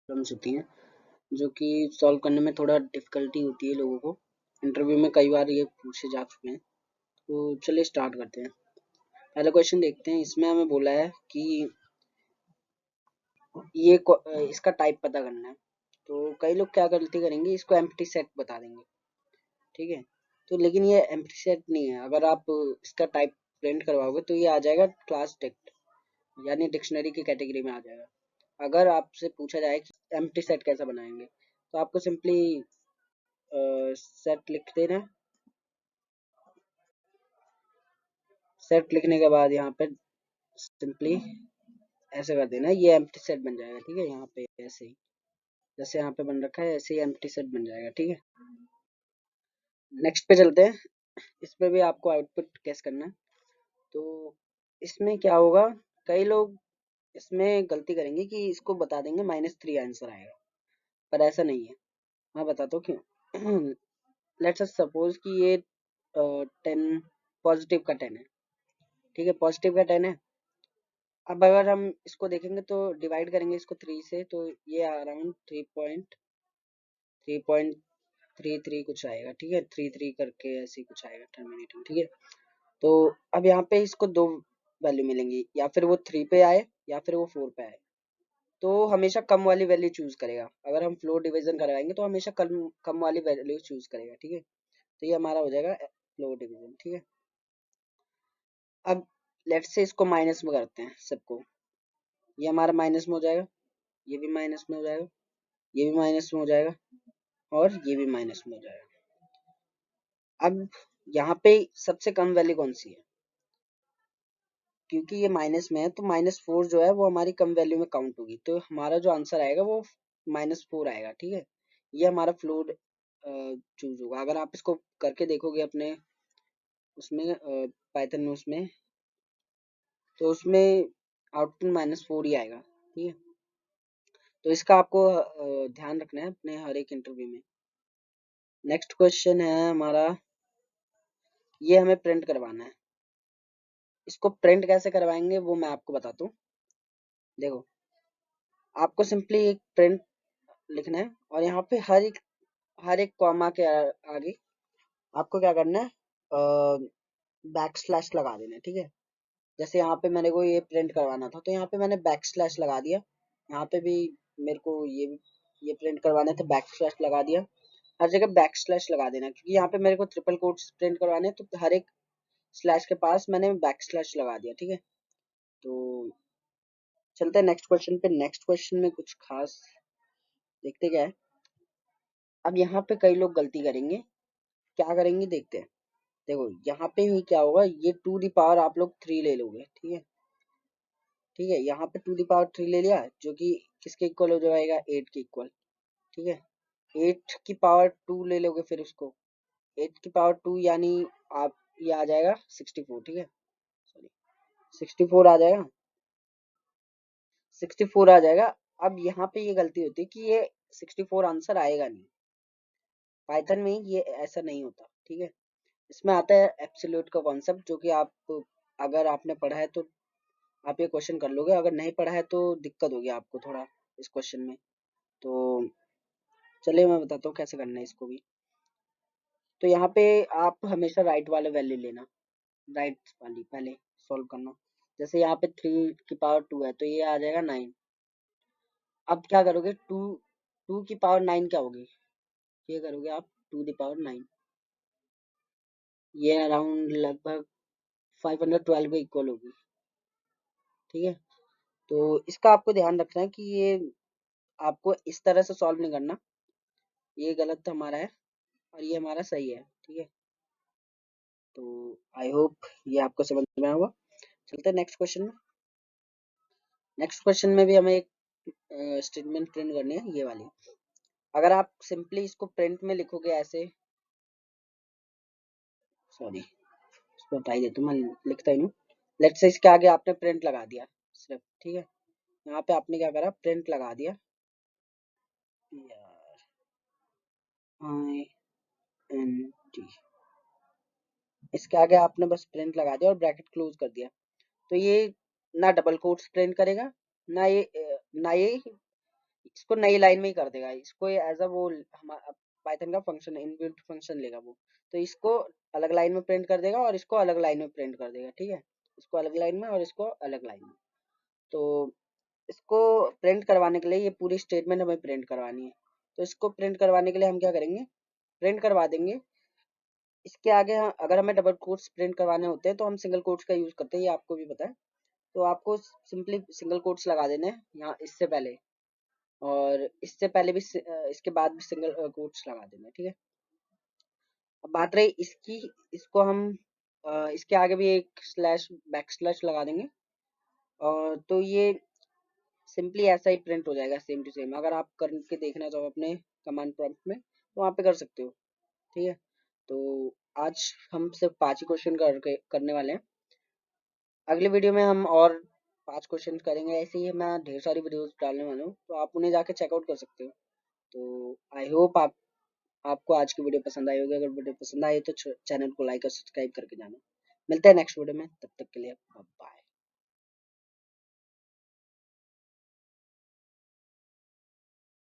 Problems होती हैं जो कि सॉल्व करने में थोड़ा डिफ़िकल्टी होती है लोगों को। इंटरव्यू में कई बार ये पूछे जा चुके हैं। तो चलिए स्टार्ट करते हैं। पहला क्वेश्चन देखते हैं। इसमें हमें बोला है कि इसका टाइप पता करना है। तो कई लोग क्या गलती करेंगे, इसको एम्प्टी सेट बता देंगे। ठीक है, तो लेकिन ये एम्प्टी सेट नहीं है। अगर आप इसका टाइप प्रिंट करवाओगे तो ये आ जाएगा क्लास टेक्स्ट, यानी डिक्शनरी की कैटेगरी में आ जाएगा। अगर आपसे पूछा जाए कि एम्प्टी सेट कैसा बनाएंगे, तो आपको सिंपली सेट लिख देना। सेट लिखने के बाद यहाँ पे सिंपली ऐसे कर देना, ये एम्प्टी सेट बन जाएगा। ठीक है, यहाँ पे ऐसे ही जैसे यहाँ पे बन रखा है ऐसे ही एम्प्टी सेट बन जाएगा। ठीक है, नेक्स्ट पे चलते हैं। इसमें भी आपको आउटपुट कैसे करना है। तो इसमें क्या होगा, कई लोग इसमें गलती करेंगे कि इसको बता देंगे -3 आंसर आएगा, पर ऐसा नहीं है। मैं बताता हूँ क्यों। लेट्स सपोज कि ये 10 पॉजिटिव का 10 है। ठीक है, पॉजिटिव का 10 है। अब अगर हम इसको देखेंगे तो डिवाइड करेंगे इसको 3 से, तो ये अराउंड 3.33 कुछ आएगा। ठीक है, 33 करके ऐसे कुछ आएगा टर्मिनेटिंग। ठीक है, तो अब यहाँ पे इसको दो वैल्यू मिलेंगी, या फिर वो 3 पे आए या फिर वो 4 पे आए। तो हमेशा कम वाली वैल्यू चूज करेगा। अगर हम फ्लोर डिवीजन करवाएंगे तो हमेशा कम कम वाली वैल्यू चूज करेगा। ठीक है, तो ये हमारा हो जाएगा फ्लोर डिवीजन। ठीक है, अब लेट्स से इसको माइनस में करते हैं सबको। ये हमारा माइनस में हो जाएगा, ये भी माइनस में हो जाएगा, ये भी माइनस में हो जाएगा, और ये भी माइनस में हो जाएगा। अब यहाँ पे सबसे कम वैल्यू कौन सी है, क्योंकि ये माइनस में है तो -4 जो है वो हमारी कम वैल्यू में काउंट होगी। तो हमारा जो आंसर आएगा वो -4 आएगा। ठीक है, ये हमारा फ्लोर चूज होगा। अगर आप इसको करके देखोगे अपने उसमें पाइथन में उसमें, तो उसमें आउटपुट -4 ही आएगा। ठीक है, तो इसका आपको ध्यान रखना है अपने हर एक इंटरव्यू में। नेक्स्ट क्वेश्चन है हमारा, ये हमें प्रिंट करवाना है। इसको प्रिंट कैसे करवाएंगे वो मैं आपको बताता हूँ। देखो, आपको सिंपली एक प्रिंट लिखना है, और यहाँ पे हर एक कॉमा के आगे आपको क्या करना है, बैक स्लैश लगा देना है। ठीक है, जैसे यहाँ पे मेरे को ये प्रिंट करवाना था तो यहाँ पे मैंने बैक स्लैश लगा दिया। यहाँ पे भी मेरे को ये प्रिंट करवाने थे, बैक स्लैश लगा दिया। हर जगह बैक स्लैश लगा देना, क्योंकि यहाँ पे मेरे को ट्रिपल कोट्स प्रिंट करवाने हैं, तो हर एक स्लैश के पास मैंने बैक स्लैश लगा दिया। ठीक है, तो चलते हैं नेक्स्ट क्वेश्चन पे। नेक्स्ट क्वेश्चन में कुछ खास देखते क्या है। अब यहाँ पे कई लोग गलती करेंगे, क्या करेंगे देखते हैं। देखो, यहाँ पे ही क्या होगा, ये टू दी पावर आप लोग 3 ले लोगे। ठीक है, ठीक है, यहाँ पे टू दी पावर 3 ले लिया, जो कि किसके इक्वल हो जाएगा, 8 के इक्वल। ठीक है, 8 की पावर 2 ले लोगे, फिर उसको 8 की पावर 2 यानी आप ये आ जाएगा 64। ठीक है, सॉरी 64 आ जाएगा, 64 आ जाएगा। अब यहाँ पे ये गलती होती है कि ये 64 आंसर आएगा नहीं। पाइथन में ये ऐसा नहीं होता। ठीक है, इसमें आता है एब्सोल्यूट का कॉन्सेप्ट, जो कि आप अगर आपने पढ़ा है तो आप ये क्वेश्चन कर लोगे, अगर नहीं पढ़ा है तो दिक्कत होगी आपको थोड़ा इस क्वेश्चन में। तो चलिए मैं बताता हूँ कैसे करना है इसको भी। तो यहाँ पे आप हमेशा राइट वाले वैल्यू लेना, राइट वाली पहले सॉल्व करना। जैसे यहाँ पे 3 की पावर 2 है तो ये आ जाएगा 9। अब क्या करोगे, 2 की पावर 9 क्या होगी, ये करोगे आप 2 की पावर 9, ये अराउंड लगभग 512 के इक्वल होगी। ठीक है, तो इसका आपको ध्यान रखना है कि ये आपको इस तरह से सॉल्व नहीं करना, ये गलत हमारा है और ये हमारा सही है। ठीक है, तो आई होप ये आपको समझ में आया होगा। चलते हैं नेक्स्ट क्वेश्चन में। नेक्स्ट क्वेश्चन में भी हमें एक स्टेटमेंट प्रिंट करनी है, ये वाली। अगर आप सिंपली इसको प्रिंट में लिखोगे ऐसे, सॉरी इसको हटा ही देता हूँ, मैं लिखता ही हूँ। लेट्स से इसके आगे आपने प्रिंट लगा दिया सिर्फ। ठीक है, यहाँ पे आपने क्या करा, प्रिंट लगा दिया यार, INT, इसके आगे आपने बस प्रिंट लगा दिया और ब्रैकेट क्लोज कर दिया। तो ये ना डबल कोट्स प्रिंट करेगा, ना ये इसको नई लाइन में ही कर देगा, इसको एज अ वो पाइथन का फंक्शन इनबिल्ट फंक्शन लेगा वो, तो इसको अलग लाइन में प्रिंट कर देगा और इसको अलग लाइन में प्रिंट कर देगा, ठीक है, इसको अलग लाइन में और इसको अलग लाइन में। तो इसको प्रिंट करवाने के लिए ये पूरी स्टेटमेंट हमें प्रिंट करवानी है, तो इसको प्रिंट करवाने के लिए हम क्या करेंगे, प्रिंट करवा देंगे। इसके आगे अगर हमें डबल कोट्स प्रिंट करवाने होते हैं तो हम सिंगल कोट्स का यूज करते हैं, ये आपको भी पता है। तो आपको सिंपली सिंगल कोट्स लगा देने हैं यहाँ इससे पहले, और इससे पहले भी इसके बाद भी सिंगल कोट्स लगा देना है, ठीक है। अब बात रही इसकी, इसको हम इसके आगे भी एक स्लैश बैक स्लैश लगा देंगे, और तो ये सिंपली ऐसा ही प्रिंट हो जाएगा सेम टू सेम। अगर आप करके देखना चाहो अपने कमांड प्रॉम्प्ट में तो वहाँ पे कर सकते हो, ठीक है। तो आज हम सिर्फ 5 ही क्वेश्चन करने वाले हैं। अगले वीडियो में हम और 5 क्वेश्चन करेंगे, ऐसे ही मैं ढेर सारी वीडियोस डालने वाला हूँ, तो आप उन्हें जाके चेकआउट कर सकते हो। तो आई होप आपको आज की वीडियो पसंद आई होगी। अगर वीडियो पसंद आई तो चैनल को लाइक और सब्सक्राइब करके जाना। मिलते हैं नेक्स्ट वीडियो में, तब तक के लिए बाय।